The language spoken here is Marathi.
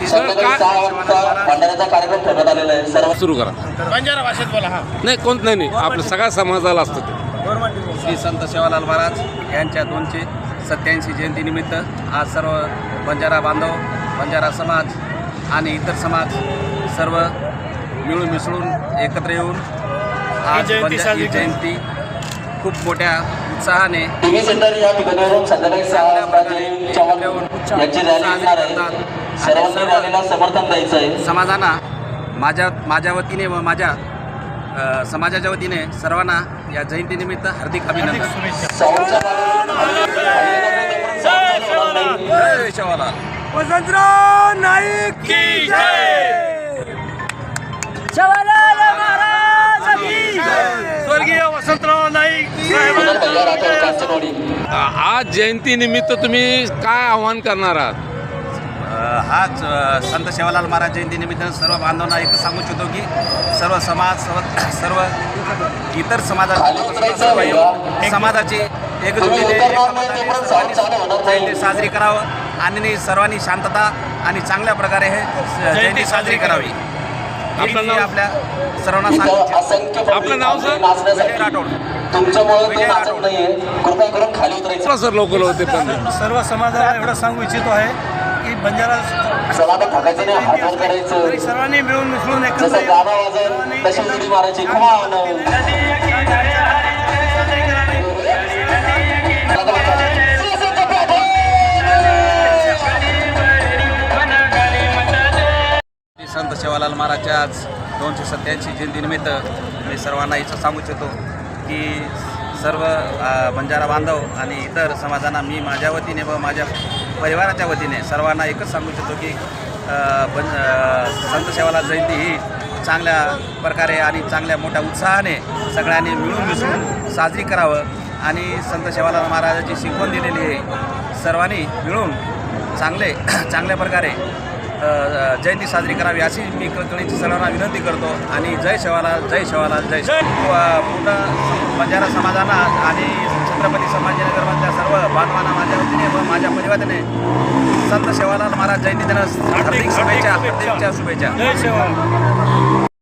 की संध्याकाळी 6 वाजता भंडाऱ्याचा कार्यक्रम ठेवण्यात आलेला आहे. सर्व सुरू करा. बंजारा भाषेत बोला. हा नाही कोणत नाही आपलं सगळ्या समाजाला असतं ते. श्री संत सेवालाल महाराज यांच्या 287 जयंतीनिमित्त आज सर्व बंजारा बांधव, बंजारा समाज आणि इतर समाज सर्व मिळून मिसळून एकत्र येऊन आज ही जयंती खूप मोठ्या उत्साहाने टीव्ही सेंटर या ठिकाणावरून संध्याकाळी 6 वाजता जय चव्हाण यांची रॅली होणार आहे. सर्वांनी रॅलीला समर्थन द्यायचं आहे. समाजांना माझ्या वतीने व माझ्या समाजाच्या वतीने सर्वांना या जयंतीनिमित्त हार्दिक अभिनंदन. साऊंडच्या बाजूने जय सेवालाल. वसंतराव नाईक की जय. सेवालाल महाराज की जय. स्वर्गीय वसंतराव नाईक कुणाल भैया राठोड कांचनवाडी. आज जयंतीनिमित्त तुम्ही काय आव्हान करणार आहात? हाच संत सेवालाल महाराज जयंतीनिमित्त सर्व बांधवांना एकच सांगू इच्छितो की सर्व समाज सर्व इतर समाजाची एकजुटीने जयंती साजरी करावं आणि सर्वांनी शांतता आणि चांगल्या प्रकारे हे जयंती साजरी करावी. आपल्या सर्वांना सांगू. आपलं नाव सर? विजय राठोड. तुमच्यामुळे ते नाचत नाहीये, कृपया करून खाली उतरायचं. सर लोकल होते पण सर्व समाजाला एवढं सांगू इच्छितो आहे की बंजारा चला तर थकायचं नाही, हात वर करायचं. सर्वांनी मिळून मिसळून एकत्र जसं गाणं वाजत तशी उडी मारायची. संत सेवालाल महाराजच्या आज 287 जयंतीनिमित्त मी सर्वांना इथं सांगू इच्छितो की सर्व बंजारा बांधव आणि इतर समाजांना मी माझ्या वतीने व माझ्या परिवाराच्या वतीने सर्वांना एकच सांगू इच्छितो की संत सेवालाल जयंती ही चांगल्या प्रकारे आणि चांगल्या मोठ्या उत्साहाने सगळ्यांनी मिळून मिसळून साजरी करावं आणि संत सेवालाल महाराजाची शिकवण दिलेली आहे सर्वांनी मिळून चांगल्या प्रकारे जयंती साजरी करावी अशी मी कळकळीची सर्वांना विनंती करतो. आणि जय सेवालाल, जय सेवालाल, जय पूर्ण बंजारा समाजांना आणि छत्रपती संभाजीनगरमधल्या सर्व बांधवांना माझ्या वतीने व माझ्या परिवाराने संत सेवालाल महाराज जयंती दिनास हार्दिक शुभेच्छा.